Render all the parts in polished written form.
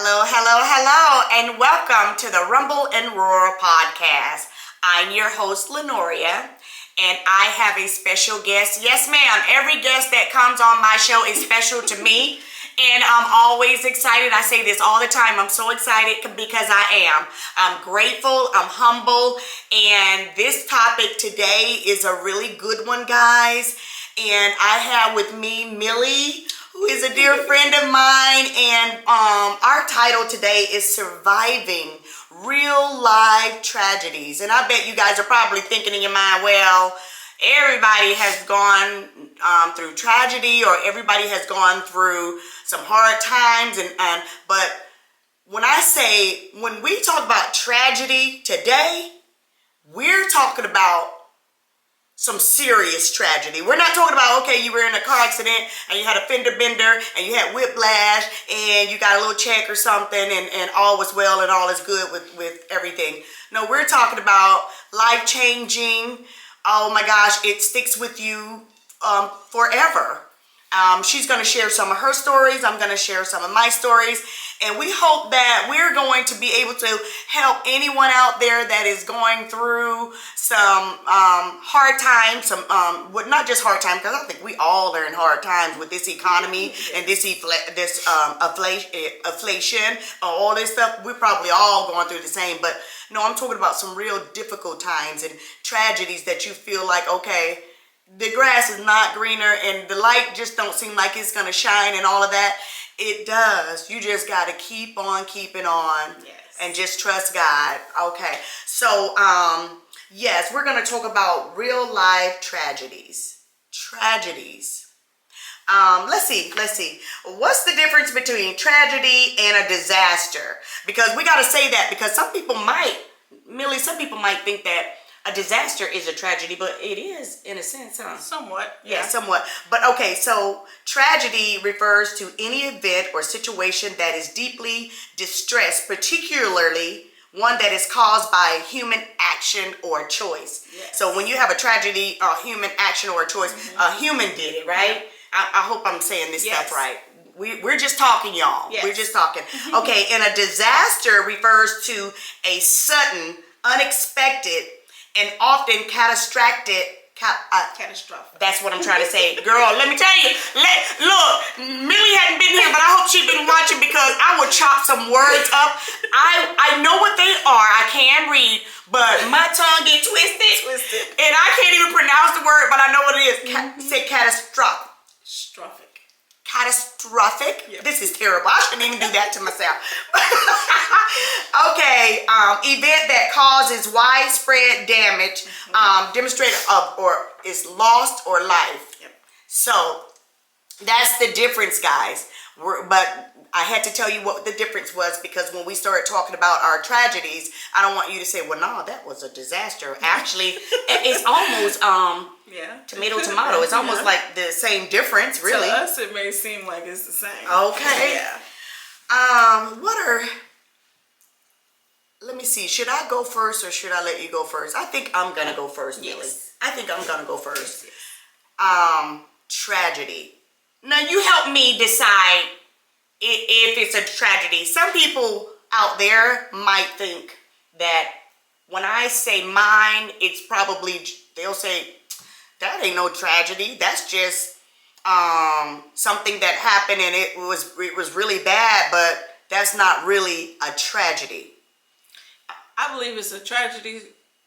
Hello, hello, hello, and welcome to the Rumble and Roar podcast. I'm your host, Lenoria, and I have a special guest. Yes, ma'am, every guest that comes on my show is special to me, and I'm always excited. I say this all the time. I'm so excited because I am. I'm grateful, I'm humble, and this topic today is a really good one, guys. And I have with me Millie, who is a dear friend of mine, and our title today is Surviving Real Life Tragedies. And I bet you guys are probably thinking in your mind, well, everybody has gone through tragedy, or everybody has gone through some hard times, but when we talk about tragedy today, we're talking about some serious tragedy. We're not talking about, okay, you were in a car accident and you had a fender bender and you had whiplash and you got a little check or something and all was well and all is good with everything. No, we're talking about life-changing. Oh my gosh, it sticks with you forever. She's going to share some of her stories. I'm going to share some of my stories. And we hope that we're going to be able to help anyone out there that is going through some hard times, not just hard times, because I think we all are in hard times with this economy and this inflation, all this stuff. We're probably all going through the same. But no, I'm talking about some real difficult times and tragedies that you feel like, okay, the grass is not greener and the light just don't seem like it's going to shine and all of that. It does. You just got to keep on keeping on. Yes. And just trust God. Okay. So, yes, we're going to talk about real life tragedies. Let's see. What's the difference between tragedy and a disaster? Because we got to say that, because some people might think that a disaster is a tragedy, but it is in a sense, huh? Somewhat. Yeah, somewhat. But okay, so tragedy refers to any event or situation that is deeply distressed, particularly one that is caused by human action or choice. Yes. So when you have a tragedy, a human action or a choice, a human did it, right? I hope I'm saying this stuff right. We're just talking, y'all. Yes. We're just talking. Okay, and a disaster refers to a sudden, unexpected, and often catastrophic. That's what I'm trying to say. Girl, let me tell you. Look, Millie hadn't been here, but I hope she's been watching, because I would chop some words up. I know what they are. I can read, but my tongue gets twisted. And I can't even pronounce the word, but I know what it is. Say catastrophic. Catastrophic? Yep. This is terrible. I shouldn't even do that to myself. Okay, event that causes widespread damage, demonstrated or is lost or life. Yep. So that's the difference, guys. But I had to tell you what the difference was, because when we started talking about our tragedies, I don't want you to say, well, no, that was a disaster. Actually, it's almost tomato. It's almost like the same difference, really. To us, it may seem like it's the same. Okay. Yeah. Let me see. Should I go first or should I let you go first? I think I'm gonna go first, Millie. Yes. I think I'm gonna go first. Yes. Tragedy. Now you help me decide if it's a tragedy. Some people out there might think that when I say mine, it's probably, they'll say, that ain't no tragedy. That's just something that happened and it was really bad, but that's not really a tragedy. I believe it's a tragedy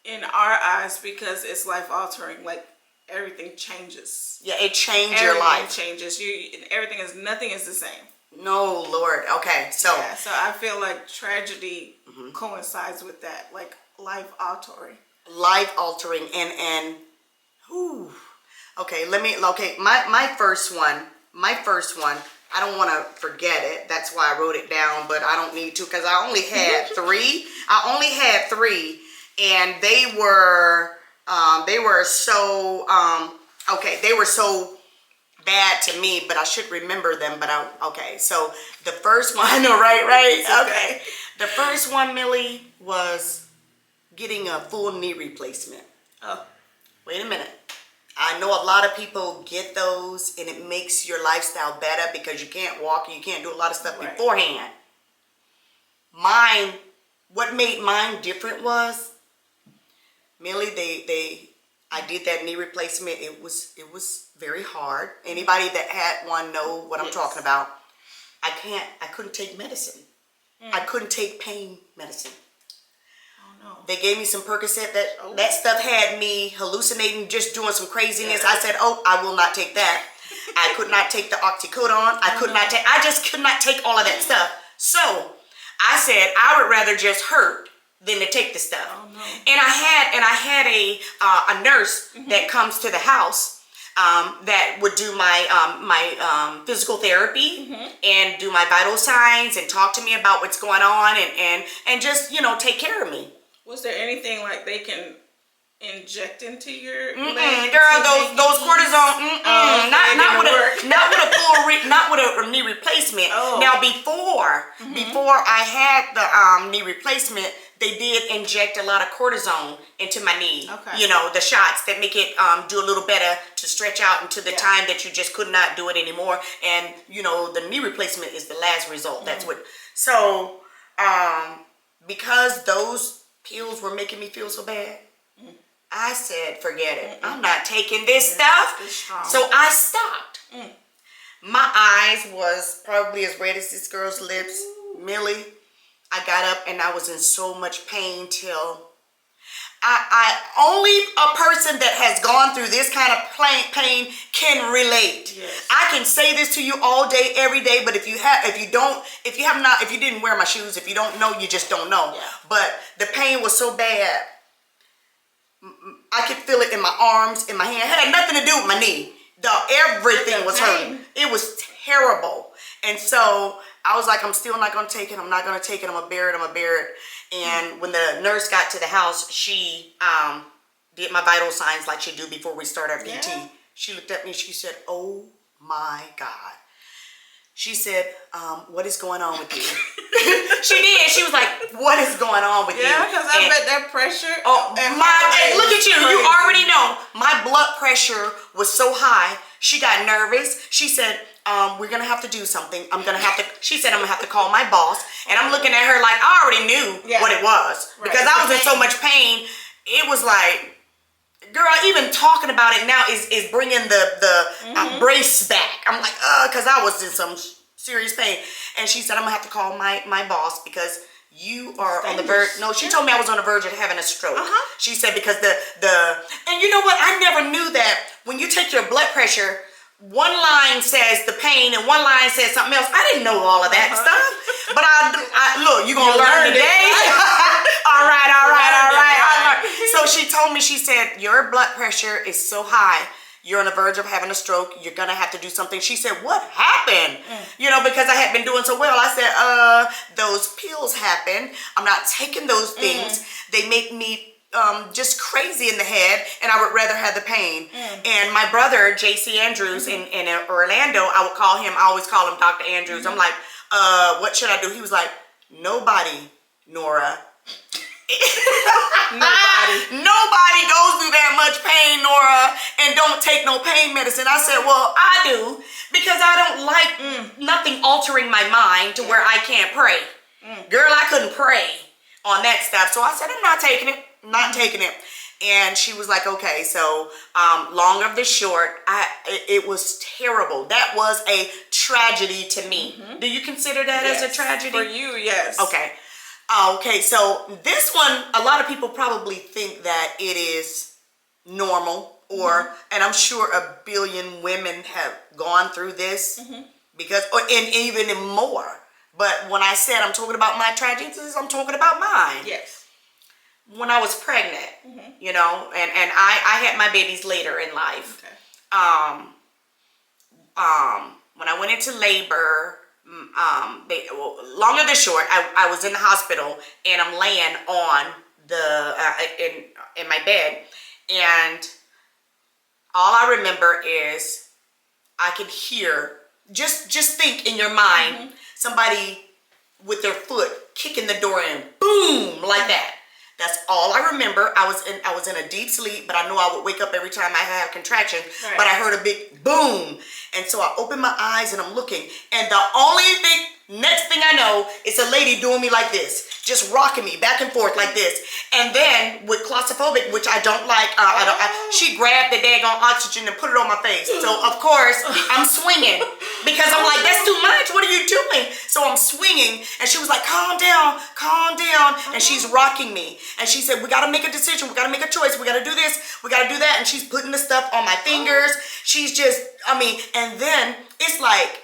in our eyes because it's life altering. Like, everything changes. Yeah, it changed your life. Changes. Nothing is the same. No, Lord. Okay, so. Yeah, so I feel like tragedy coincides with that, like life altering. Life altering and whew. Okay, my first one, I don't want to forget it. That's why I wrote it down, but I don't need to, because I only had three. And they were so bad to me, but I should remember them. But okay. So the first one, I know, right? Okay. The first one, Millie, was getting a full knee replacement. Oh, wait a minute. I know a lot of people get those, and it makes your lifestyle better because you can't walk and you can't do a lot of stuff beforehand. what made mine different was, Millie, I did that knee replacement. It was very hard. Anybody that had one know what I'm talking about. I couldn't take medicine. I couldn't take pain medicine. Oh no. They gave me some Percocet. That stuff had me hallucinating, just doing some craziness. I said, oh, I will not take that. I could not take the oxycodone. I just could not take all of that stuff. So I said I would rather just hurt than to take the stuff. Oh, no. And I had a nurse that comes to the house that would do my physical therapy and do my vital signs and talk to me about what's going on and just take care of me. Was there anything like they can inject into your leg? Girl, those cortisone. Not with a knee replacement. Oh. Now before I had the knee replacement, they did inject a lot of cortisone into my knee. Okay. The shots that make it do a little better to stretch out into the time that you just could not do it anymore. And the knee replacement is the last result. That's what. So because those pills were making me feel so bad, I said, forget it. I'm not taking this stuff. So I stopped. My eyes was probably as red as this girl's lips. Millie, I got up and I was in so much pain till I only a person that has gone through this kind of pain can relate. Yes. I can say this to you all day, every day, but if you didn't wear my shoes, if you don't know, you just don't know. Yeah. But the pain was so bad. I could feel it in my arms, in my hand. It had nothing to do with my knee. Everything was hurting. It was terrible. And so I was like, I'm still not going to take it. I'm not going to take it. I'm going to bear it. And when the nurse got to the house, she did my vital signs like she do before we start our PT. Yeah. She looked at me and she said, oh my God. She said, what is going on with you? She did. She was like, what is going on with you? Yeah, because I bet that pressure. Oh, look at you. You already know. My blood pressure was so high. She got nervous. She said, we're going to have to do something. She said, I'm going to have to call my boss. And I'm looking at her like I already knew what it was. Right. Because I was in so much pain. It was like, girl, even talking about it now is bringing the brace back. I'm like, because I was in some serious pain. And she said, I'm going to have to call my boss because you are on the verge. No, she told me I was on the verge of having a stroke. She said because and you know what? I never knew that when you take your blood pressure, one line says the pain and one line says something else. I didn't know all of that stuff. But I look, you're going to learn today. All right. So she told me, she said, your blood pressure is so high. You're on the verge of having a stroke. You're going to have to do something. She said, what happened? Because I had been doing so well. I said, those pills happened. I'm not taking those things. They make me just crazy in the head, and I would rather have the pain. And my brother, J.C. Andrews, in Orlando, I always call him Dr. Andrews. I'm like, what should I do? He was like, nobody, Nora. Nobody goes through that much pain, Nora, and don't take no pain medicine. I said, well, I do, because I don't like nothing altering my mind to where I can't pray. Girl, I couldn't pray on that stuff. So I said, I'm not taking it. And she was like, okay. So long of the short, it was terrible. That was a tragedy to me. Do you consider that as a tragedy? For you, yes. Okay. Okay, so this one, a lot of people probably think that it is normal, and I'm sure a billion women have gone through this, and even more. But when I said I'm talking about my tragedies, I'm talking about mine. Yes. When I was pregnant, and I had my babies later in life. Okay. When I went into labor, long or the short, I was in the hospital and I'm laying on in my bed, and all I remember is I could hear, just think in your mind, somebody with their foot kicking the door in, boom, like that. That's all I remember. I was in a deep sleep, but I knew I would wake up every time I had a contraction. Right. But I heard a big boom. And so I opened my eyes and I'm looking. And the only thing, Next thing I know, it's a lady doing me like this, just rocking me back and forth like this. And then with claustrophobic, which I don't like, she grabbed the daggone oxygen and put it on my face. So of course I'm swinging because I'm like, that's too much. What are you doing? So I'm swinging, and she was like, calm down, and she's rocking me. And she said, we got to make a decision. We got to make a choice. We got to do this. We got to do that. And she's putting the stuff on my fingers. She's just, and then it's like,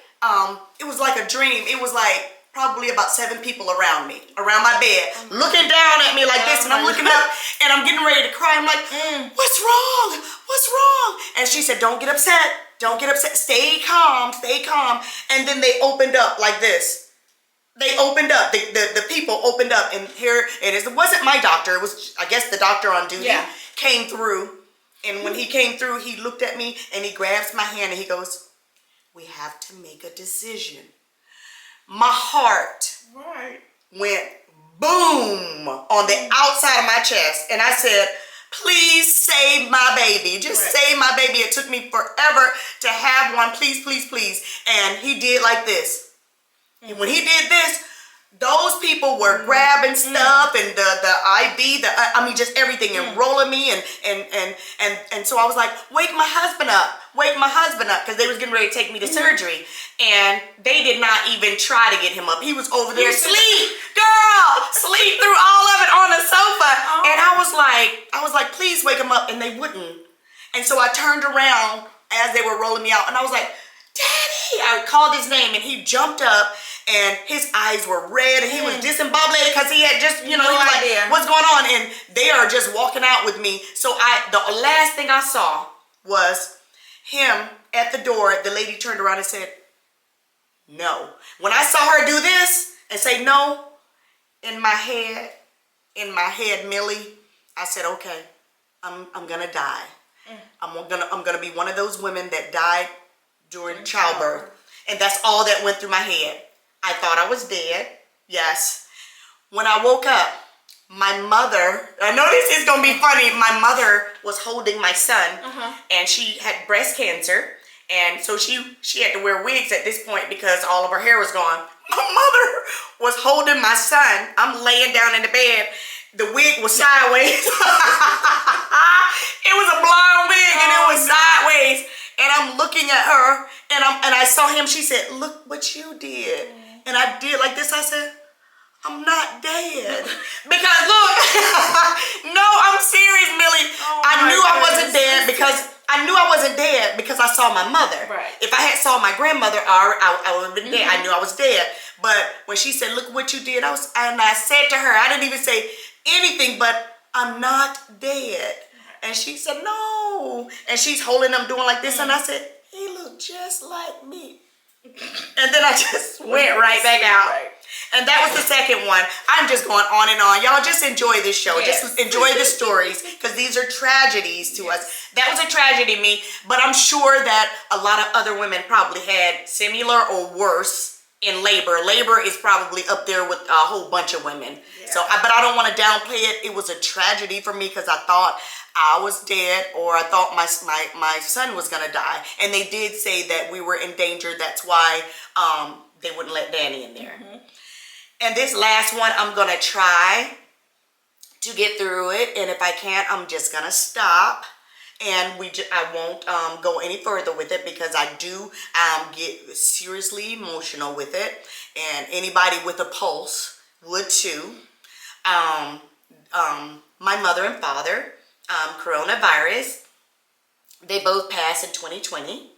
it was like a dream. It was like probably about 7 people around me, around my bed, looking down at me like this, and I'm looking up, and I'm getting ready to cry. I'm like, what's wrong? What's wrong? And she said, don't get upset. Don't get upset. Stay calm. Stay calm. And then they opened up like this. They opened up. The people opened up, and here it is. It wasn't my doctor. It was, I guess, the doctor on duty came through. And when he came through, he looked at me, and he grabs my hand, and he goes, we have to make a decision. My heart went boom on the outside of my chest. And I said, please save my baby. Just save my baby. It took me forever to have one. Please, please, please. And he did like this. And when he did this, those people were grabbing stuff and the IV, just everything, and rolling me and so I was like, wake my husband up, because they was getting ready to take me to surgery, and they did not even try to get him up. He was over there sleep through all of it on the sofa, and I was like, please wake him up, and they wouldn't. And so I turned around as they were rolling me out, and I was like, Daddy! I called his name, and he jumped up, and his eyes were red, and he was disembobulated because he had just, he was like, what's going on? And they are just walking out with me. So the last thing I saw was him at the door. The lady turned around and said, no. When I saw her do this and say no, in my head, Millie, I said, okay, I'm gonna die. I'm gonna be one of those women that died during childbirth. And that's all that went through my head. I thought I was dead. Yes. When I woke up, my mother, I know this is going to be funny, my mother was holding my son, and she had breast cancer, and so she had to wear wigs at this point because all of her hair was gone. My mother was holding my son. I'm laying down in the bed. The wig was sideways. It was a blonde wig, and it was sideways. And I'm looking at her, and I saw him. She said, look what you did. And I did like this. I said, I'm not dead. Because look, no, I'm serious, Millie. I knew I wasn't dead because I saw my mother. Right. If I had saw my grandmother, I would have been dead. I knew I was dead. But when she said, look what you did, and I said to her, I didn't even say anything, but I'm not dead. And she said, no. And she's holding him doing like this. And I said, he looked just like me. And then I just went right back out. Right. And that was the second one. I'm just going on and on. Y'all just enjoy this show. Yes. Just enjoy the stories, because these are tragedies to us. That was a tragedy to me, but I'm sure that a lot of other women probably had similar or worse in labor. Labor is probably up there with a whole bunch of women. Yeah. So, but I don't want to downplay it. It was a tragedy for me because I thought I was dead, or I thought my son was gonna die, and they did say that we were in danger. That's why they wouldn't let Danny in there. And this last one, I'm gonna try to get through it, and if I can't, I'm just gonna stop, and I won't go any further with it, because I do get seriously emotional with it, and anybody with a pulse would too. My mother and father, coronavirus, they both passed in 2020,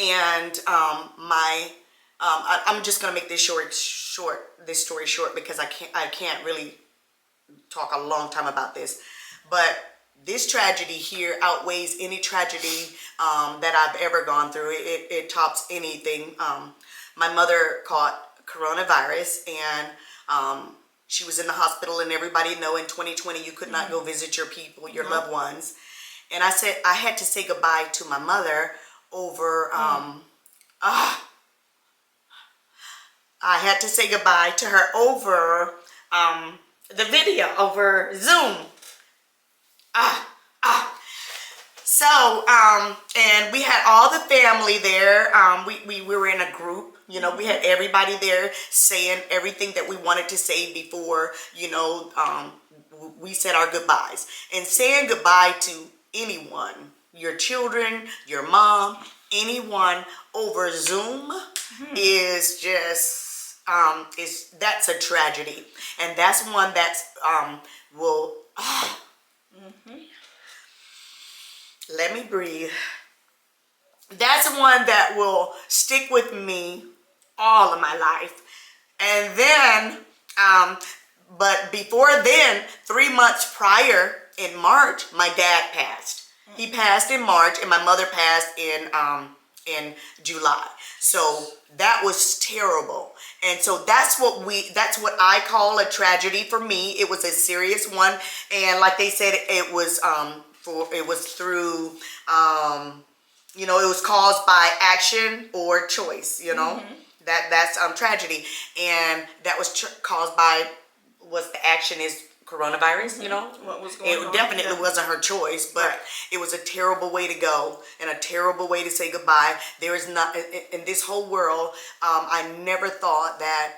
and I'm just gonna make this this story short, because I can't really talk a long time about this. But this tragedy here outweighs any tragedy that I've ever gone through. It tops anything. My mother caught coronavirus, and she was in the hospital, and everybody know in 2020 you could not go visit your people, your loved ones. And I had to say goodbye to my mother over I had to say goodbye to her over the video, over Zoom. So, and we had all the family there. We were in a group. You know, we had everybody there saying everything that we wanted to say before, we said our goodbyes. And saying goodbye to anyone, your children, your mom, anyone over Zoom is just, that's a tragedy. And that's one that's, will, let me breathe. That's one that will stick with me all of my life. And then, but before then, 3 months prior, in March, my dad passed. He passed in March, and my mother passed in July. So that was terrible. And so that's what I call a tragedy for me. It was a serious one, and like they said, it was through. It was caused by action or choice, that's tragedy. And that was caused by, the action is coronavirus, What was going on? It definitely wasn't her choice, but it was a terrible way to go and a terrible way to say goodbye. There is not, in this whole world, I never thought that,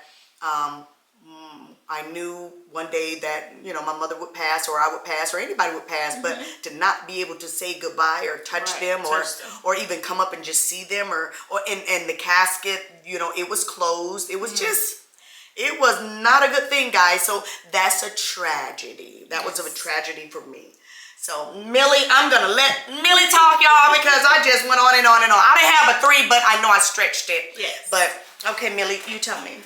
I knew one day that, my mother would pass or I would pass or anybody would pass, but to not be able to say goodbye or touch them or even come up and just see them or in the casket, it was closed. It was just, it was not a good thing, guys. So that's a tragedy. That was a tragedy for me. So Millie, I'm going to let Millie talk, y'all, because I just went on and on and on. I didn't have a 3, but I know I stretched it. Yes. But, okay, Millie, you tell me.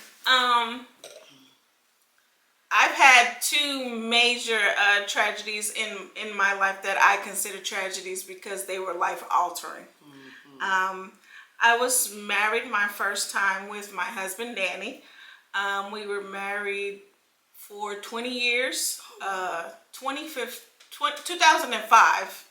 I've had 2 major tragedies in my life that I consider tragedies because they were life altering. I was married my first time with my husband, Danny. We were married for 20 years, 2005,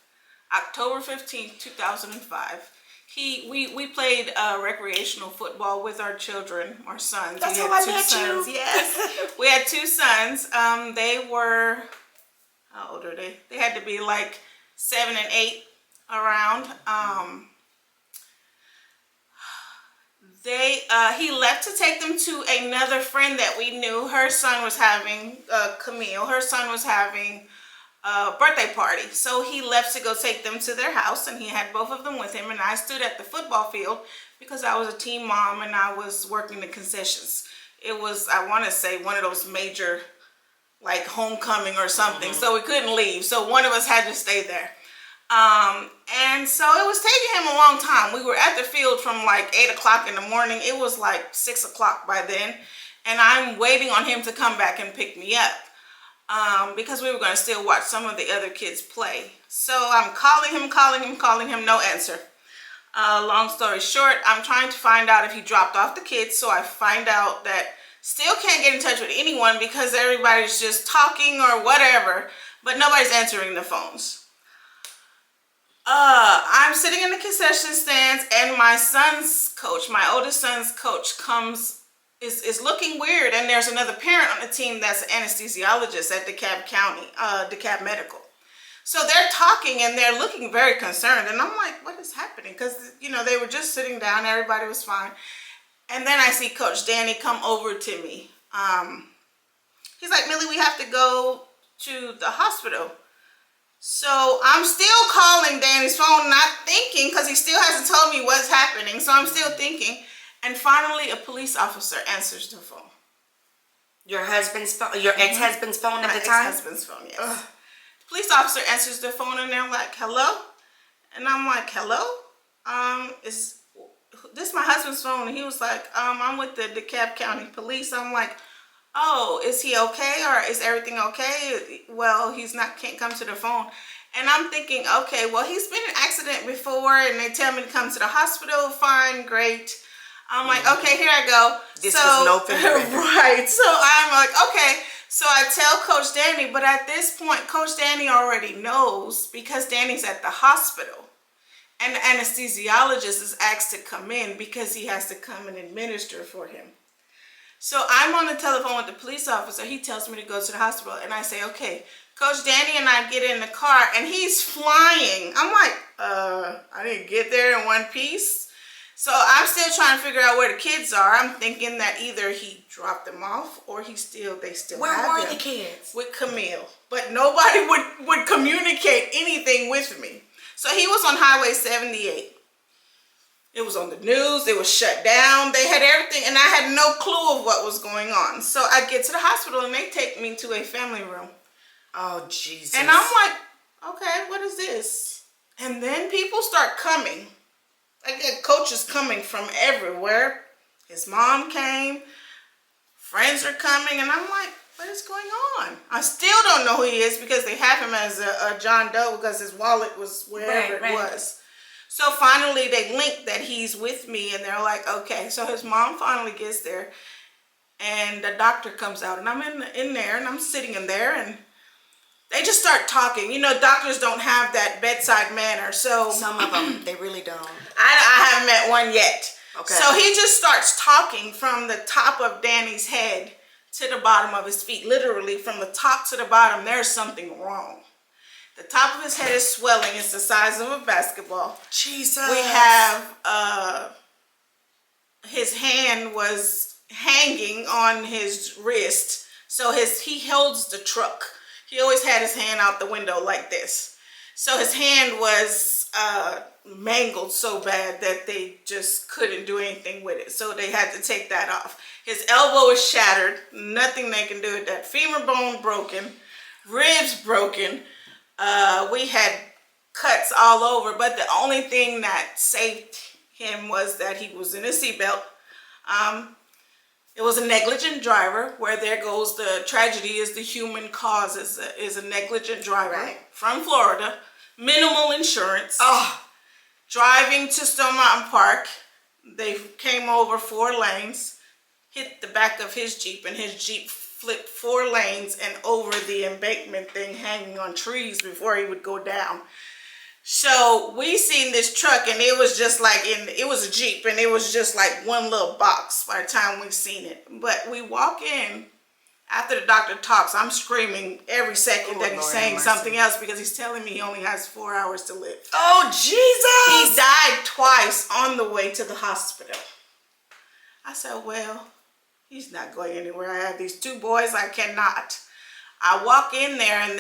October 15th, 2005. We played recreational football with our children, our sons. That's how I met you. Yes, we had 2 sons. They were, how old are they? They had to be like 7 and 8 around. He left to take them to another friend that we knew. Her son was having Camille. Her son was having birthday party. So he left to go take them to their house, and he had both of them with him, and I stood at the football field because I was a teen mom and I was working the concessions. It was, I want to say, one of those major like homecoming or something, so we couldn't leave, so one of us had to stay there. And so it was taking him a long time. We were at the field from like 8 o'clock in the morning. It was like 6 o'clock by then, and I'm waiting on him to come back and pick me up. Because we were going to still watch some of the other kids play. So I'm calling him, no answer. Long story short, I'm trying to find out if he dropped off the kids. So I find out that still can't get in touch with anyone because everybody's just talking or whatever, but nobody's answering the phones. I'm sitting in the concession stands, and my son's coach, my oldest son's coach, is looking weird, and there's another parent on the team that's an anesthesiologist at DeKalb County, DeKalb Medical. So they're talking and they're looking very concerned, and I'm like, what is happening? Because, they were just sitting down, everybody was fine. And then I see Coach Danny come over to me. He's like, Millie, we have to go to the hospital. So I'm still calling Danny's phone, not thinking, because he still hasn't told me what's happening, so I'm still thinking. And finally, a police officer answers the phone. Your husband's phone, your ex-husband's phone at the time? My ex-husband's phone, yes. Ugh. Police officer answers the phone, and they're like, hello? And I'm like, hello? Is this my husband's phone? And he was like, I'm with the DeKalb County Police. I'm like, oh, is he okay? Or is everything okay? Well, can't come to the phone. And I'm thinking, okay, well, he's been in an accident before, and they tell me to come to the hospital. Fine, great. I'm like, okay, here I go. This was no finger. Right. So I'm like, okay. So I tell Coach Danny, but at this point, Coach Danny already knows because Danny's at the hospital. And the anesthesiologist is asked to come in because he has to come and administer for him. So I'm on the telephone with the police officer. He tells me to go to the hospital. And I say, okay, Coach Danny and I get in the car, and he's flying. I'm like, I didn't get there in one piece. So I'm still trying to figure out where the kids are. I'm thinking that either he dropped them off or they still Where have were them the kids? with Camille. But nobody would communicate anything with me. So he was on Highway 78. It was on the news. It was shut down. They had everything, and I had no clue of what was going on. So I get to the hospital, and they take me to a family room. Oh, Jesus. And I'm like, okay, what is this? And then people start coming. I get coaches coming from everywhere. His mom came. Friends are coming. And I'm like, what is going on? I still don't know who he is because they have him as a John Doe because his wallet was wherever it was. So finally they link that he's with me, and they're like, okay. So his mom finally gets there, and the doctor comes out, and I'm in there, and I'm sitting in there, and they just start talking. You know, doctors don't have that bedside manner. So some of them, they really don't. I haven't met one yet. Okay. So he just starts talking from the top of Danny's head to the bottom of his feet. Literally from the top to the bottom, there's something wrong. The top of his head is swelling. It's the size of a basketball. Jesus. We have his hand was hanging on his wrist. So he holds the truck. He always had his hand out the window like this. So his hand was mangled so bad that they just couldn't do anything with it. So they had to take that off. His elbow is shattered. Nothing they can do with that. Femur bone broken. Ribs broken. We had cuts all over. But the only thing that saved him was that he was in a seatbelt. It was a negligent driver, where there goes the tragedy is the human cause is a negligent driver from Florida, minimal insurance, driving to Stone Mountain Park. They came over 4 lanes, hit the back of his Jeep, and his Jeep flipped 4 lanes and over the embankment thing hanging on trees before he would go down. So we seen this truck, and it was just like it was a Jeep, and it was just like one little box by the time we seen it. But we walk in after the doctor talks. I'm screaming every second that he's saying something else because he's telling me he only has 4 hours to live. Oh, Jesus! He died twice on the way to the hospital. I said, well, he's not going anywhere. I have these 2 boys. I cannot. I walk in there, and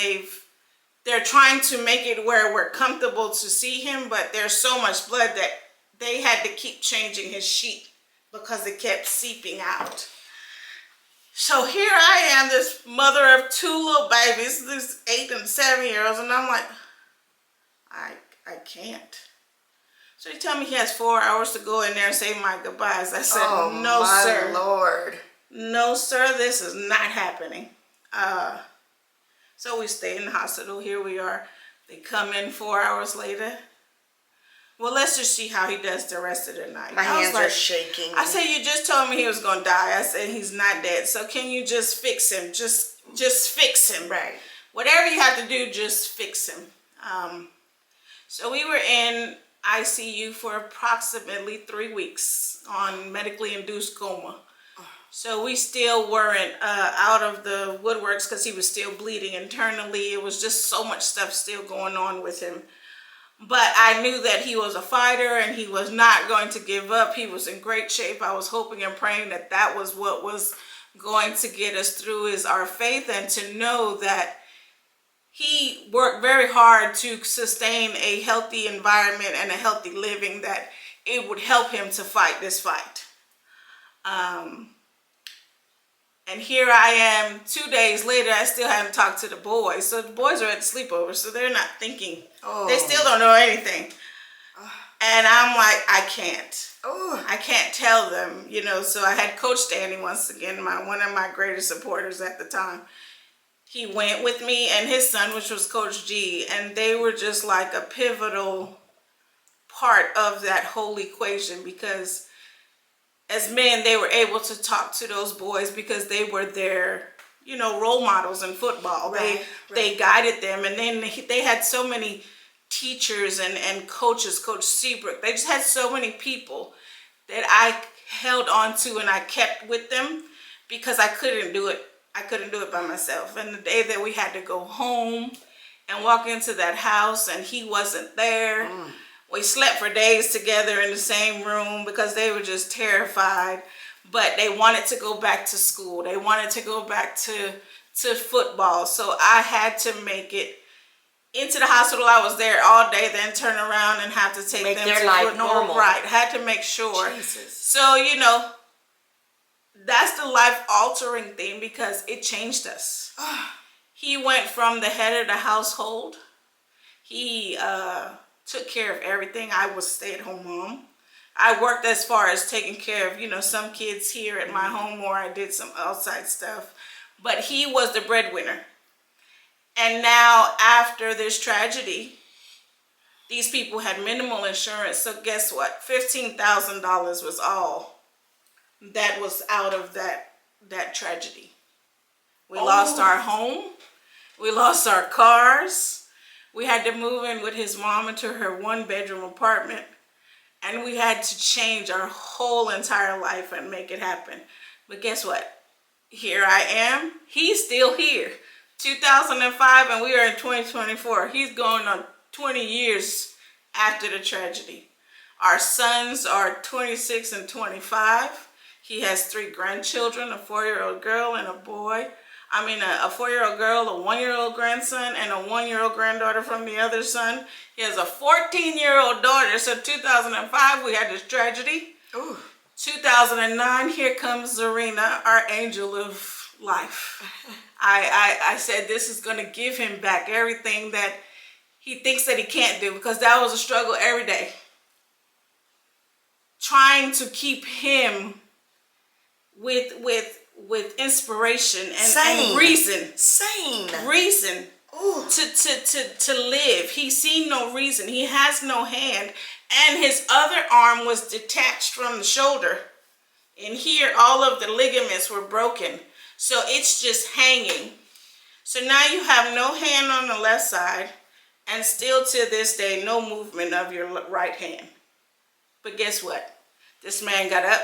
they're trying to make it where we're comfortable to see him, but there's so much blood that they had to keep changing his sheet because it kept seeping out. So here I am, this mother of 2 little babies, this 8 and 7-year-olds, and I'm like, I can't. So he told me he has 4 hours to go in there and say my goodbyes. I said, no, sir. Oh, my Lord. No, sir, this is not happening. So we stay in the hospital. Here we are. They come in 4 hours later. Well, let's just see how he does the rest of the night. My hands are shaking. I said, you just told me he was going to die. I said, he's not dead. So can you just fix him? Just fix him. Right. Whatever you have to do, just fix him. So we were in ICU for approximately 3 weeks on medically induced coma. So we still weren't out of the woodworks because he was still bleeding internally. It was just so much stuff still going on with him. But I knew that he was a fighter and he was not going to give up. He was in great shape. I was hoping and praying that that was what was going to get us through, is our faith, and to know that he worked very hard to sustain a healthy environment and a healthy living, that it would help him to fight this fight. And here I am 2 days later, I still haven't talked to the boys. So the boys are at the sleepover, so they're not thinking. Oh. They still don't know anything. And I'm like, I can't. I can't tell them, you know. So I had Coach Danny once again, one of my greatest supporters at the time. He went with me and his son, which was Coach G, and they were just like a pivotal part of that whole equation, because as men, they were able to talk to those boys because they were their, you know, role models in football. They guided them, and then they had so many teachers and coaches, Coach Seabrook. They just had so many people that I held on to and I kept with them because I couldn't do it I couldn't do it by myself. And the day that we had to go home and walk into that house and he wasn't there, we slept for days together in the same room because they were just terrified. But they wanted to go back to school. They wanted to go back to football. So I had to make it into the hospital. I was there all day, then turn around and have to take them to life football. normal. Right, had to make sure. Jesus. So, that's the life-altering thing because it changed us. He went from the head of the household. He took care of everything. I was stay-at-home mom. I worked as far as taking care of, some kids here at my home, or I did some outside stuff. But he was the breadwinner. And now, after this tragedy, these people had minimal insurance. So guess what? $15,000 was all that was out of that tragedy. We lost our home. We lost our cars. We had to move in with his mom into her one-bedroom apartment. And we had to change our whole entire life and make it happen. But guess what? Here I am. He's still here. 2005 and we are in 2024. He's going on 20 years after the tragedy. Our sons are 26 and 25. He has 3 grandchildren, a 4-year-old girl and a boy. A 4-year-old girl, a 1-year-old grandson, and a 1-year-old granddaughter from the other son. He has a 14-year-old daughter. So 2005, we had this tragedy. Ooh. 2009, here comes Zarina, our angel of life. I said this is going to give him back everything that he thinks that he can't do, because that was a struggle every day. Trying to keep him with inspiration and reason. Reason. Ooh. To live. He's seen no reason. He has no hand. And his other arm was detached from the shoulder. And here all of the ligaments were broken. So it's just hanging. So now you have no hand on the left side, and still to this day, no movement of your right hand. But guess what? This man got up.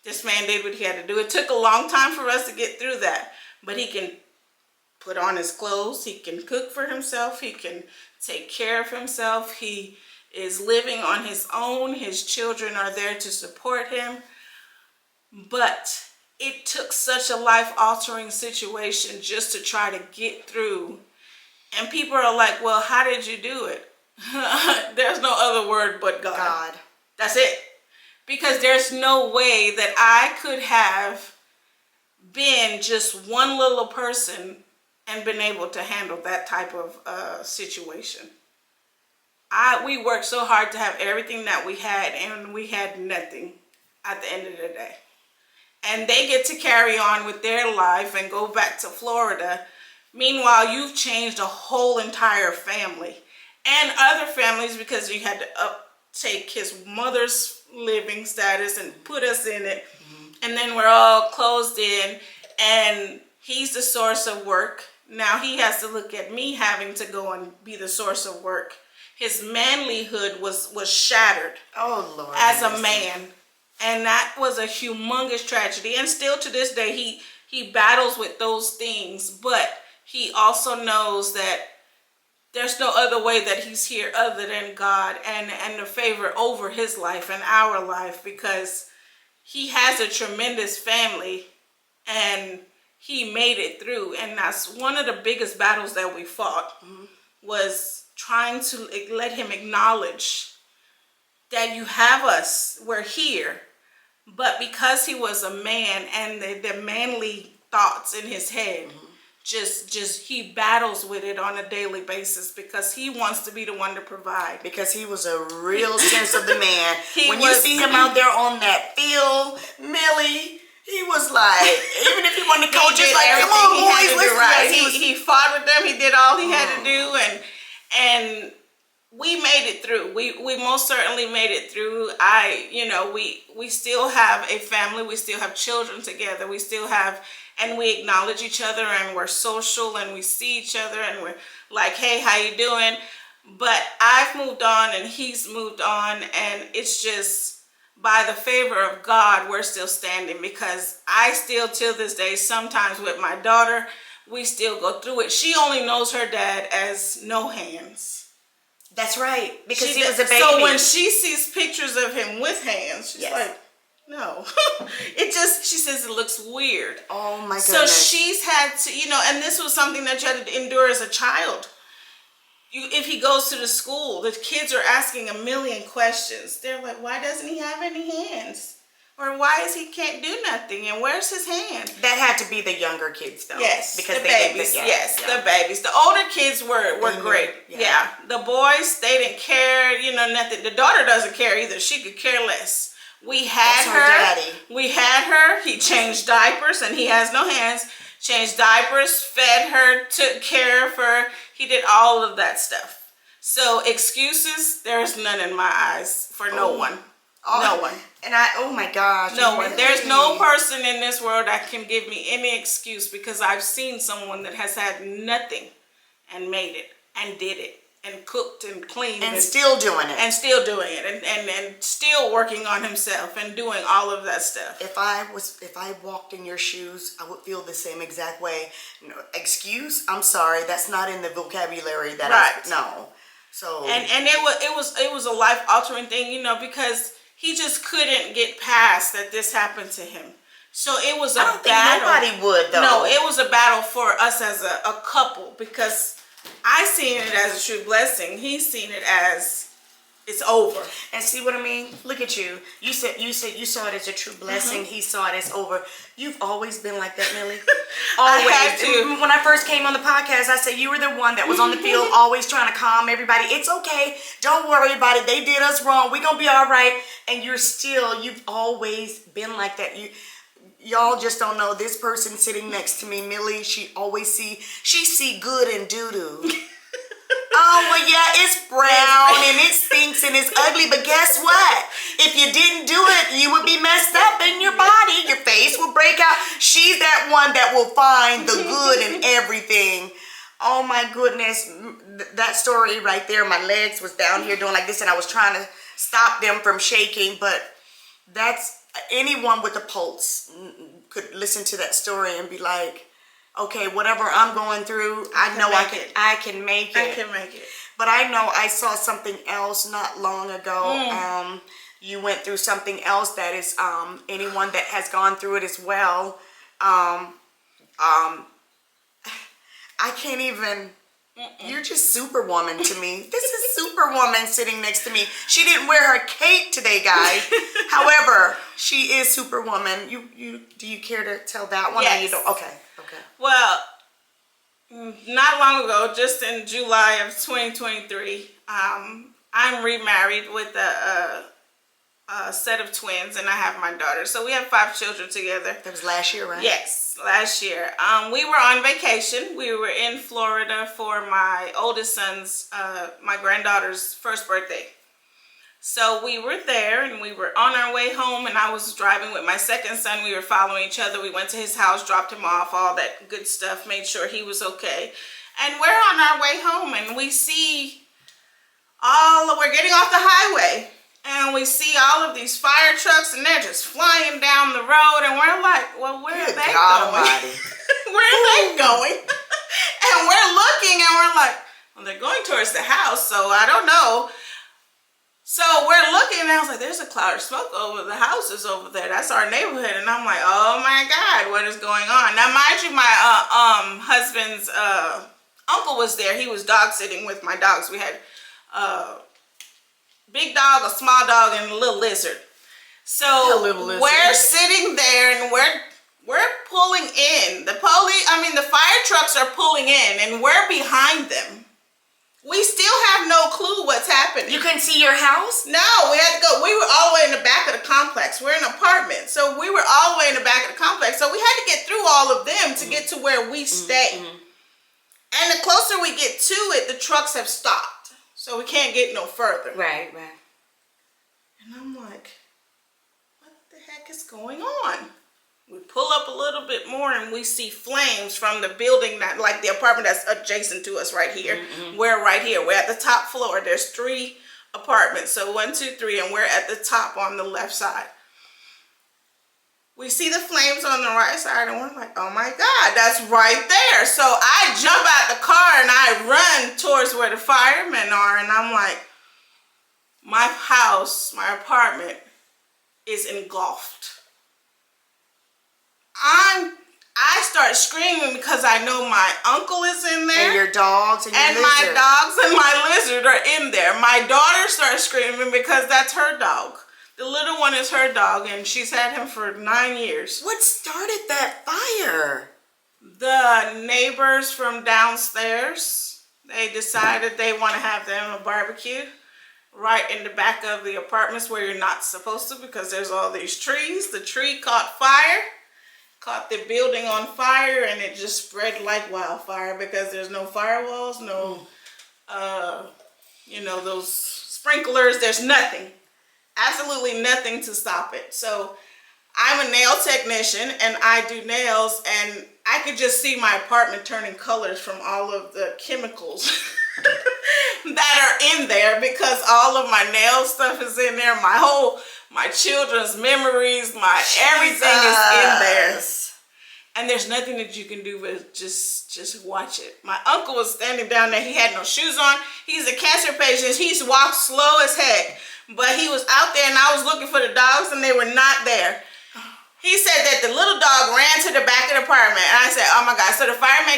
This man did what he had to do. It took a long time for us to get through that. But he can put on his clothes. He can cook for himself. He can take care of himself. He is living on his own. His children are there to support him. But it took such a life-altering situation just to try to get through. And people are like, well, how did you do it? There's no other word but God. That's it. Because there's no way that I could have been just one little person and been able to handle that type of situation. We worked so hard to have everything that we had, and we had nothing at the end of the day. And they get to carry on with their life and go back to Florida. Meanwhile, you've changed a whole entire family and other families, because you had to take his mother's living status and put us in it. And then we're all closed in, and he's the source of work. Now he has to look at me having to go and be the source of work. His manlyhood was shattered as a man. And that was a humongous tragedy. And still to this day, he battles with those things. But he also knows that there's no other way that he's here other than God and the favor over his life and our life, because he has a tremendous family and he made it through. And that's one of the biggest battles that we fought, was trying to let him acknowledge that you have us, we're here. But because he was a man and the manly thoughts in his head, just he battles with it on a daily basis, because he wants to be the one to provide. Because he was a real sense of the man. You see him out there on that field, Millie, he was like, even if he wanted to coach, just like, come on, boys, let's right. He fought with them. He did all he had to do, and we made it through. We most certainly made it through. We still have a family. We still have children together. We still have, and we acknowledge each other, and we're social, and we see each other, and we're like, hey, how you doing? But I've moved on and he's moved on, and it's just by the favor of God, we're still standing, because I still, till this day, sometimes with my daughter, we still go through it. She only knows her dad as no hands. That's right, because he was a baby. So when she sees pictures of him with hands, she's like, no. She says it looks weird. Oh my goodness. So she's had to, and this was something that you had to endure as a child. If he goes to the school, the kids are asking a million questions. They're like, why doesn't he have any hands? Or why is he can't do nothing? And where's his hand? That had to be the younger kids, though. Yes, because the babies. The babies. The older kids were great. Yeah. The boys, they didn't care, nothing. The daughter doesn't care either. She could care less. We had her. Daddy. We had her. He changed diapers, and he has no hands. Changed diapers, fed her, took care of her. He did all of that stuff. So excuses, there's none in my eyes for no one. No one. And oh my gosh. No one. There's no person in this world that can give me any excuse, because I've seen someone that has had nothing and made it and did it and cooked and cleaned and still doing it. And still doing it and still working on himself and doing all of that stuff. If I walked in your shoes, I would feel the same exact way. No, excuse? I'm sorry, that's not in the vocabulary that no. So and it was a life altering thing, because he just couldn't get past that this happened to him. So it was a battle. I don't think nobody would, though. No, it was a battle for us as a couple, because I seen it as a true blessing. He's seen it as it's over. And see what I mean? Look at you. You said you saw it as a true blessing. He saw it as over. You've always been like that, Millie. Always. I had to. When I first came on the podcast, I said you were the one that was on the field, always trying to calm everybody. It's okay. Don't worry about it. They did us wrong. We're gonna be all right. And you've always been like that. Y'all just don't know, this person sitting next to me, Millie, she see good in doo-doo. Oh, well, yeah, it's brown and it stinks and it's ugly, but guess what? If you didn't do it, you would be messed up in your body. Your face will break out. She's that one that will find the good in everything. Oh, my goodness. That story right there, my legs was down here doing like this, and I was trying to stop them from shaking, but anyone with a pulse could listen to that story and be like, okay, whatever I'm going through, I know I can make it. I can make it. But I know I saw something else not long ago. You went through something else that is anyone that has gone through it as well. I can't even. You're just Superwoman to me. This is Superwoman sitting next to me. She didn't wear her cape today, guys. However, she is Superwoman. Do you care to tell that one? Yes. Or you don't? Okay. Well, not long ago, just in July of 2023, I'm remarried with a set of twins, and I have my daughter. So we have 5 children together. That was last year, right? Yes, last year. We were on vacation. We were in Florida for my oldest son's, my granddaughter's first birthday. So we were there, and we were on our way home, and I was driving with my second son. We were following each other. We went to his house, dropped him off, all that good stuff, made sure he was okay. And we're on our way home, and we see we're getting off the highway, and we see all of these fire trucks, and they're just flying down the road, and we're like, well, where are they going? Where are they going? And we're looking, and we're like, well, they're going towards the house, so I don't know. So we're looking, and I was like, there's a cloud of smoke over the houses over there. That's our neighborhood. And I'm like, oh my God, what is going on? Now, mind you, my husband's uncle was there. He was dog sitting with my dogs. We had a big dog, a small dog, and a little lizard. So we're sitting there, and we're pulling in. The fire trucks are pulling in, and we're behind them. We still have no clue what's happening. You couldn't see your house? No, we had to go. We were all the way in the back of the complex. We're in an apartment. So we were all the way in the back of the complex. So we had to get through all of them to get to where we stay. And the closer we get to it, the trucks have stopped. So we can't get no further. Right. And I'm like, what the heck is going on? We pull up a little bit more, and we see flames from the building, the apartment that's adjacent to us right here. We're right here. We're at the top floor. There's 3 apartment. So 1, 2, 3, and we're at the top on the left side. We see the flames on the right side, and we're like, oh my God, that's right there. So I jump out the car and I run towards where the firemen are, and I'm like, my house, my apartment is engulfed. I start screaming because I know my uncle is in there. And your dogs and your lizard. My dogs and my lizard are in there. My daughter starts screaming because that's her dog. The little one is her dog, and she's had him for 9 years. What started that fire? The neighbors from downstairs, they decided they want to have them a barbecue right in the back of the apartments where you're not supposed to because there's all these trees. The tree caught fire, caught the building on fire, and it just spread like wildfire because there's no firewalls, no, those sprinklers. There's nothing, absolutely nothing to stop it. So I'm a nail technician and I do nails, and I could just see my apartment turning colors from all of the chemicals that are in there because all of my nail stuff is in there. My children's memories, everything is in there. And there's nothing that you can do but just watch it. My uncle was standing down there. He had no shoes on. He's a cancer patient. He's walked slow as heck. But he was out there, and I was looking for the dogs, and they were not there. He said that the little dog ran to the back of the apartment, and I said, oh my God. So the firemen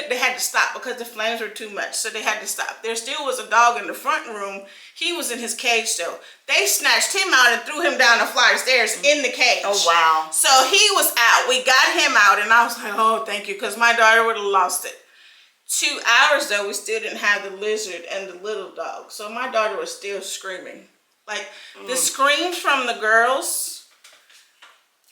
they had to stop because the flames were too much, so they had to stop. There still was a dog in the front room. He was in his cage still. They snatched him out and threw him down the flight of stairs in the cage. Oh, wow. So he was out. We got him out, and I was like, oh, thank you, because my daughter would have lost it. 2 hours, though, we still didn't have the lizard and the little dog. So my daughter was still screaming. Like, the screams from the girls.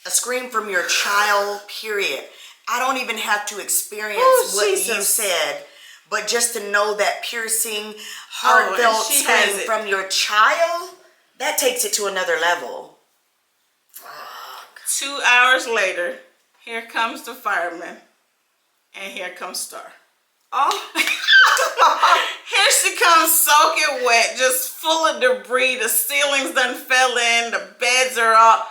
A scream from your child, period. I don't even have to experience what you said, but just to know that piercing, heartfelt scream from your child, that takes it to another level. Fuck. 2 hours later, here comes the fireman, and here comes Star. Oh, here she comes soaking wet, just full of debris. The ceilings done fell in, the beds are all...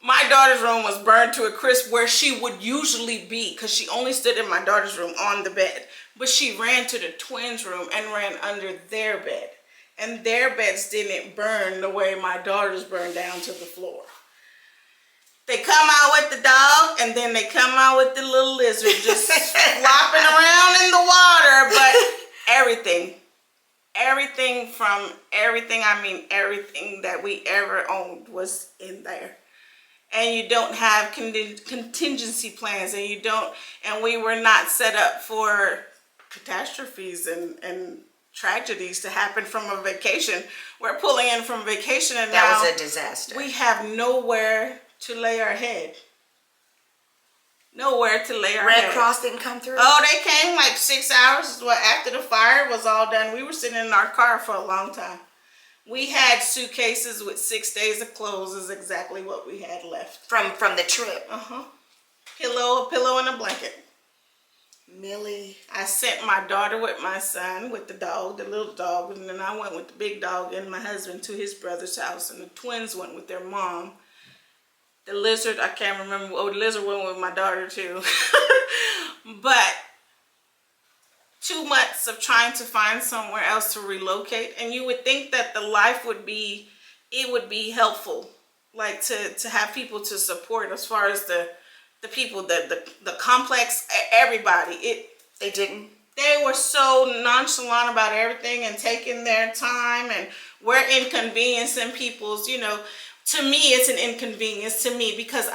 My daughter's room was burned to a crisp where she would usually be because she only stood in my daughter's room on the bed. But she ran to the twins' room and ran under their bed. And their beds didn't burn the way my daughter's burned down to the floor. They come out with the dog, and then they come out with the little lizard just flopping around in the water. But everything that we ever owned was in there. And you don't have contingency plans, and we were not set up for catastrophes and tragedies to happen from a vacation. We're pulling in from vacation, and that was a disaster. We have nowhere to lay our head. Nowhere to lay our head. Red Cross didn't come through? Oh, they came like 6 hours after the fire was all done. We were sitting in our car for a long time. We had suitcases with 6 days of clothes is exactly what we had left. From the trip? A pillow and a blanket. Millie. I sent my daughter with my son, with the dog, the little dog, and then I went with the big dog and my husband to his brother's house, and the twins went with their mom. The lizard, I can't remember. Oh, the lizard went with my daughter too. But 2 months of trying to find somewhere else to relocate, and you would think that the life would be helpful, like to have people to support as far as the people, the complex, everybody. They didn't. They were so nonchalant about everything and taking their time, and we're inconveniencing people's, to me it's an inconvenience to me because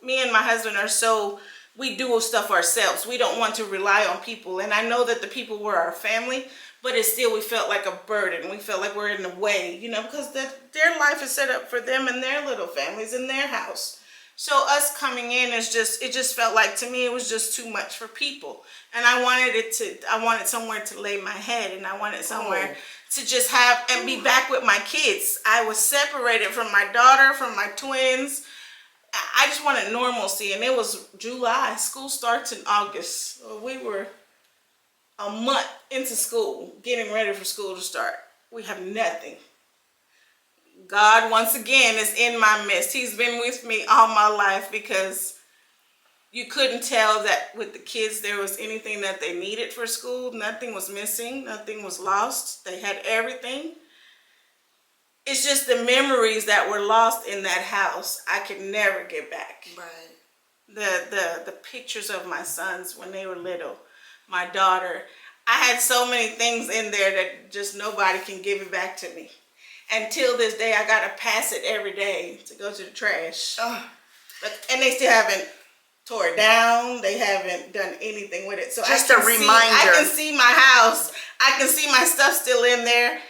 me and my husband are so, we do stuff ourselves. We don't want to rely on people. And I know that the people were our family, but we felt like a burden. We felt like we're in the way, because their life is set up for them and their little families in their house. So us coming in it just felt like, to me, it was just too much for people. And I wanted somewhere to lay my head, and I wanted somewhere to just have and be back with my kids. I was separated from my daughter, from my twins. I just wanted normalcy, and it was July. School starts in August. We were a month into school, getting ready for school to start. We have nothing. God, once again, is in my midst. He's been with me all my life, because you couldn't tell that with the kids there was anything that they needed for school. Nothing was missing. Nothing was lost. They had everything. It's just the memories that were lost in that house I could never get back. Right. The pictures of my sons when they were little, my daughter. I had so many things in there that just nobody can give it back to me. Until this day, I gotta pass it every day to go to the trash. And they still haven't tore it down. They haven't done anything with it. So just a reminder. I can see my house. I can see my stuff still in there.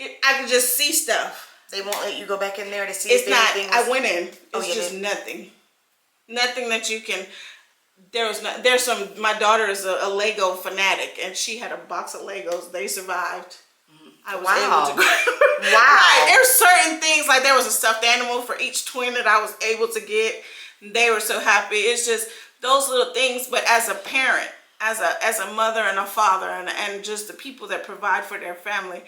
I can just see stuff. They won't let you go back in there to see It's if not. anything was... I went in. It's just nothing. Nothing that you can. There's some. My daughter is a Lego fanatic, and she had a box of Legos. They survived. I was able to. Wow. Right. There's certain things, like there was a stuffed animal for each twin that I was able to get. They were so happy. It's just those little things. But as a parent, as a mother and a father, and just the people that provide for their family,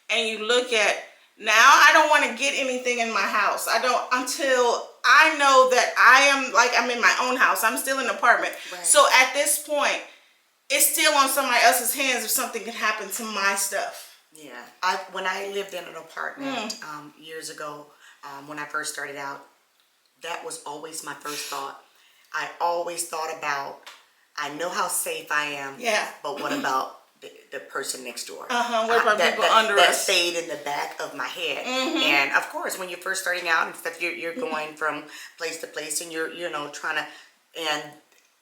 and you look at now, I don't want to get anything in my house. I don't until I know that I'm in my own house. I'm still in an apartment. Right. So at this point, it's still on somebody else's hands if something could happen to my stuff. Yeah, when I lived in an apartment years ago, when I first started out, that was always my first thought. I always thought about, I know how safe I am, but what about the person next door? What about people under that us? stayed in the back of my head. And of course, when you're first starting out and stuff, you're going from place to place, and you're trying to, and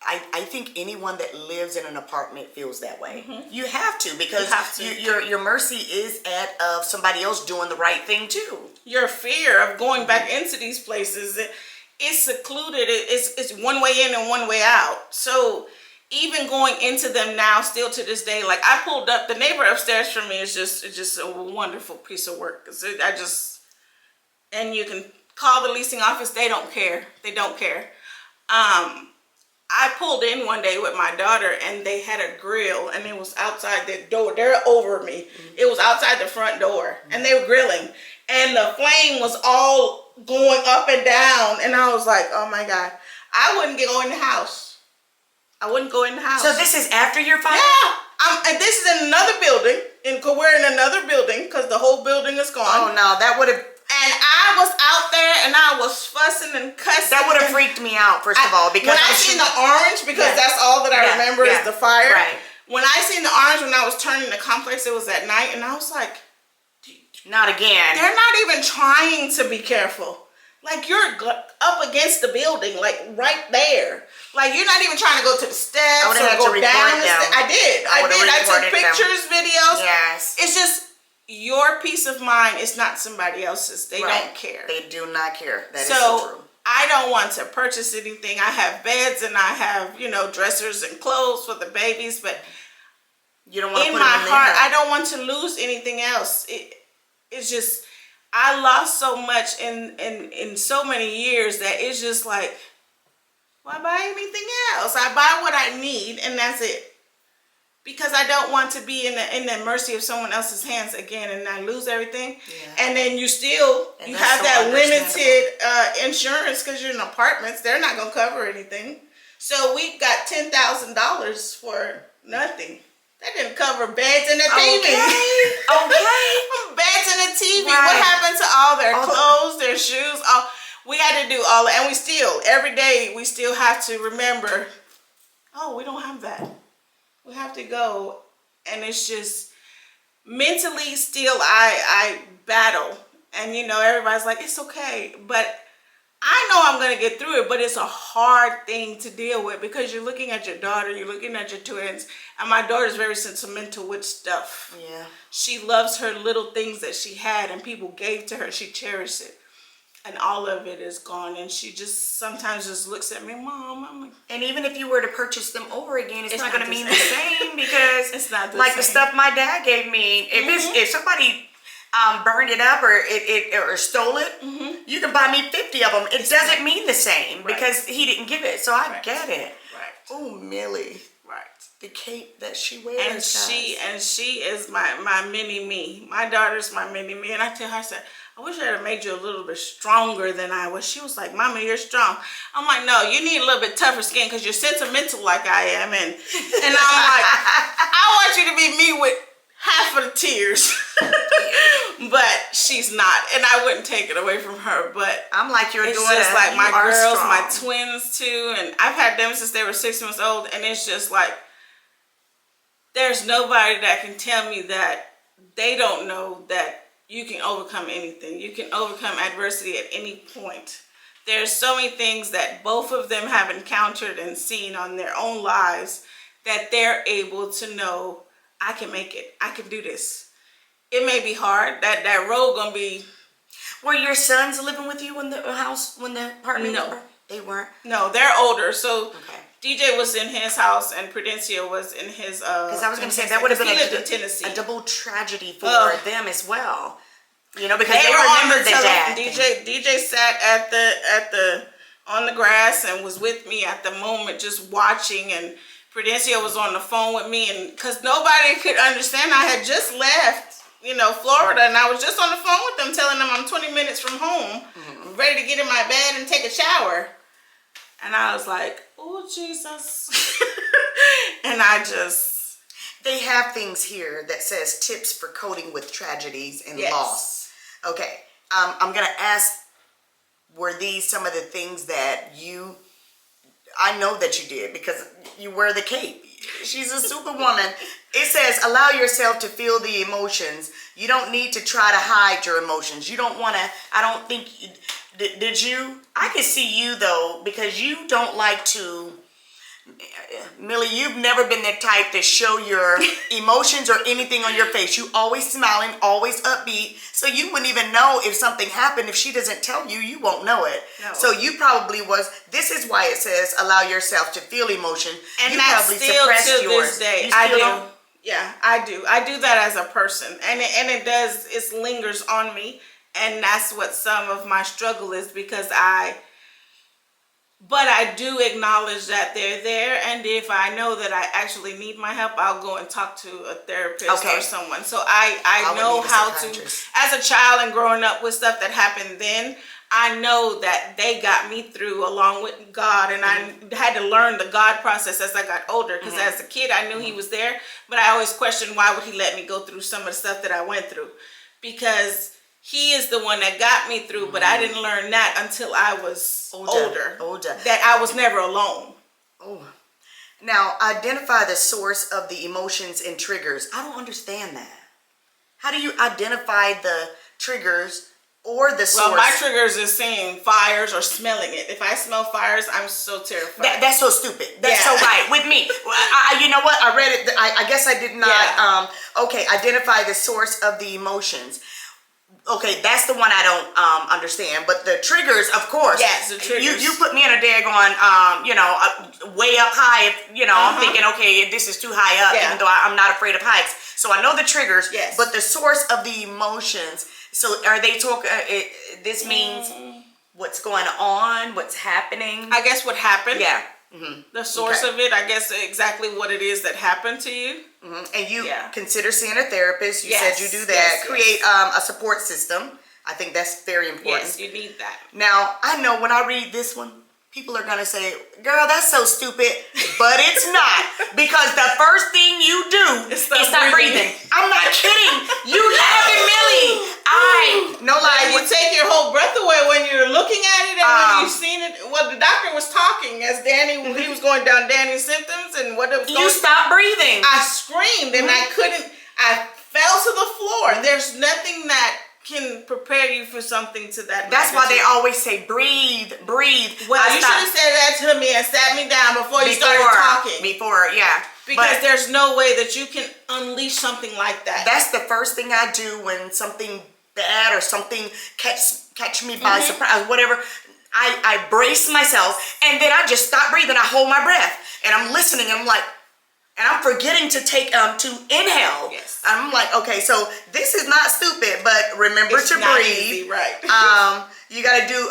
I think anyone that lives in an apartment feels that way. You have to, because your mercy is of somebody else doing the right thing too. Your fear of going back into these places, it's secluded. It's one way in and one way out. So even going into them now, still to this day, like I pulled up, the neighbor upstairs from me is just a wonderful piece of work. And you can call the leasing office. They don't care. They don't care. I pulled in one day with my daughter, and they had a grill, and it was outside the door. They're over me. It was outside the front door, and they were grilling, and the flame was all going up and down, and I was like, oh my God. I wouldn't go in the house. I wouldn't go in the house. So this is after your fire? Yeah. And this is in another building, and we're in another building because the whole building is gone. Oh no, that would have... And I was out there, and I was fussing and cussing. That would have freaked me out, first of all, because when I seen the orange, because that's all that I remember is the fire. Right. When I seen the orange, when I was turning the complex, it was at night, and I was like, not again. They're not even trying to be careful. Like, you're up against the building, like right there. Like, you're not even trying to go to the steps or go down the steps. I did. I took pictures, videos. Yes. It's just your peace of mind is not somebody else's. They don't care. They do not care. That is so true. I don't want to purchase anything. I have beds, and I have, dressers and clothes for the babies, but you don't want to in put my them in heart, there. I don't want to lose anything else. It's just, I lost so much in so many years that it's just like, why buy anything else? I buy what I need, and that's it. Because I don't want to be in the mercy of someone else's hands again, and I lose everything. Yeah. And then you have that limited insurance because you're in apartments. They're not going to cover anything. So we got $10,000 for nothing. That didn't cover beds and a TV. Okay. Beds and a TV. Right. What happened to all their clothes, their shoes? We had to do all that. And we still, every day, we still have to remember, we don't have that. We have to go, and it's just mentally still I battle, and everybody's like, it's okay, but I know I'm gonna get through it. But it's a hard thing to deal with because you're looking at your daughter, you're looking at your twins, and my daughter's very sentimental with stuff. Yeah, she loves her little things that she had and people gave to her. She cherished it. And all of it is gone, and she just sometimes just looks at me, Mom. I'm like, and even if you were to purchase them over again, it's not going to mean the same because it's not the like same. The stuff my dad gave me. If somebody burned it up or stole it, you can buy me 50 of them. It doesn't mean the same because he didn't give it. So I get it. Right. Oh, Millie. Right. the cape that she wears. And she is my mini me. My daughter's my mini me. And I tell her, I said, I wish I had made you a little bit stronger than I was. She was like, Mama, you're strong. I'm like, no, you need a little bit tougher skin because you're sentimental like I am. And I'm like, I want you to be me with half of the tears. But she's not. And I wouldn't take it away from her. But I'm like your it's daughter. just like my girls, strong. my twins too. And I've had them since they were 6 months old. And it's just like, there's nobody that can tell me that they don't know that you can overcome anything. You can overcome adversity at any point. There's so many things that both of them have encountered and seen on their own lives that they're able to know, I can make it. I can do this. It may be hard. That road gonna be. Were your sons living with you in the house when the apartment? No, they weren't. No, they're older. So okay. DJ was in his house and Prudencia was in his. Because I was going to say that would have been a double tragedy for them as well. You know, because they remembered the dad. DJ sat on the grass and was with me at the moment, just watching. And Prudencia was on the phone with me, and because nobody could understand, I had just left, Florida, and I was just on the phone with them, telling them I'm 20 minutes from home, ready to get in my bed and take a shower. And I was like, oh, Jesus. And They have things here that says tips for coping with tragedies and loss. Okay. I'm going to ask, were these some of the things that I know that you did because you wear the cape. She's a superwoman. It says, allow yourself to feel the emotions. You don't need to try to hide your emotions. You don't want to, I don't think, did you? I could see you though, because you don't like to, Millie, you've never been the type to show your emotions or anything on your face. You always smiling, always upbeat. So you wouldn't even know if something happened. If she doesn't tell you, you won't know it. No. So you probably this is why it says allow yourself to feel emotion. And you that's probably still suppressed to yours. this day. I do. Yeah, I do. I do that as a person. And it lingers on me. And that's what some of my struggle is, because but I do acknowledge that they're there, and if I know that I actually need my help, I'll go and talk to a therapist or someone. So I know how to, as a child and growing up with stuff that happened then, I know that they got me through along with God, and I had to learn the God process as I got older, because as a kid I knew he was there, but I always questioned why would he let me go through some of the stuff that I went through, because he is the one that got me through, but I didn't learn that until I was older. That I was never alone. Oh. Now, identify the source of the emotions and triggers. I don't understand that. How do you identify the triggers or the source? Well, my triggers is seeing fires or smelling it. If I smell fires, I'm so terrified. That's so stupid. That's so right. With me. You know what? I read it. I guess I did not. Yeah. Okay, identify the source of the emotions. Okay, that's the one I don't understand. But the triggers, of course. Yes, the triggers. You put me in a daggone, way up high. I'm thinking, okay, this is too high up, even though I'm not afraid of heights. So I know the triggers. Yes. But the source of the emotions. So are they talking? This means what's going on, what's happening. I guess what happened. Yeah. The source of it, I guess exactly what it is that happened to you. And you consider seeing a therapist. You said you do that. Create a support system. I think that's very important. Yes, you need that. Now, I know when I read this one, people are going to say, girl, that's so stupid. But it's not. Because the first thing you do is stop breathing. I'm not kidding. You laughing, Millie. No lie. You take your whole breath away when you're looking at it, and when you've seen it. Well, the doctor was talking as Danny, he was going down Danny's symptoms and what it was going. You stopped breathing. I screamed and I fell to the floor. There's nothing that can prepare you for something to that. That's why they always say breathe. Well, you should have said that to me and sat me down before you started talking. Because there's no way that you can unleash something like that. That's the first thing I do when something bad or something catch me by surprise, whatever. I brace myself and then I just stop breathing. I hold my breath and I'm listening. I'm like, and I'm forgetting to take to inhale. Yes. I'm like, okay, so this is not stupid, but remember It's to not breathe. easy, right? You got to do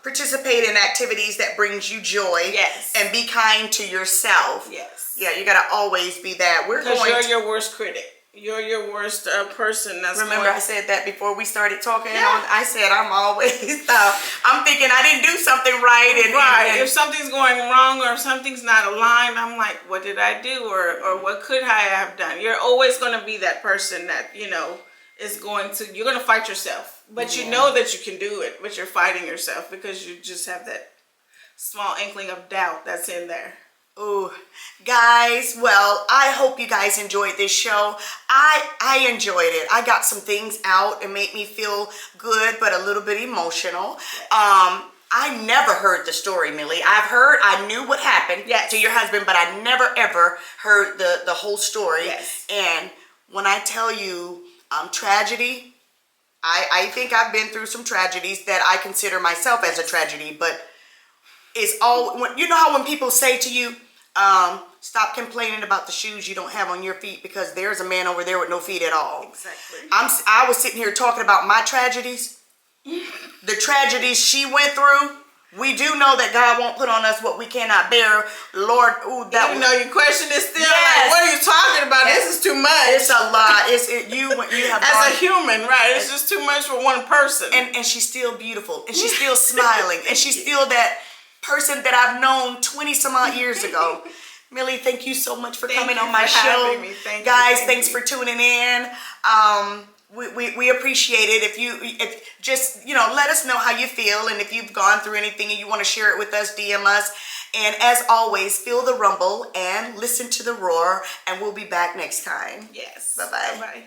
participate in activities that brings you joy. Yes. And be kind to yourself. Yes. Yeah, you got to always be that. Because you're your worst critic. You're your worst person. Remember, I said that before we started talking. Yeah. I said I'm always. I'm thinking I didn't do something right. And if something's going wrong or if something's not aligned, I'm like, what did I do, or what could I have done? You're always going to be that person that is going to. You're going to fight yourself, but you know that you can do it, but you're fighting yourself because you just have that small inkling of doubt that's in there. Ooh, guys, well, I hope you guys enjoyed this show. I enjoyed it. I got some things out and made me feel good, but a little bit emotional. I never heard the story, Millie. I knew what happened to your husband, but I never ever heard the whole story. Yes. And when I tell you tragedy, I think I've been through some tragedies that I consider myself as a tragedy, but it's all, you know how when people say to you, stop complaining about the shoes you don't have on your feet because there's a man over there with no feet at all. Exactly. I was sitting here talking about my tragedies, the tragedies she went through. We do know that God won't put on us what we cannot bear. Lord, even though your question is still like, what are you talking about? This is too much. It's a lot. You have as a human, right? It's just too much for one person. And she's still beautiful, and she's still smiling, and she's still that person that I've known 20 some odd years ago. Millie, thank you so much for coming on my show. Guys, thanks for tuning in. We appreciate it. If just let us know how you feel, and if you've gone through anything and you want to share it with us, DM us. And as always, feel the rumble and listen to the roar, and we'll be back next time. Yes. Bye-bye. Bye-bye.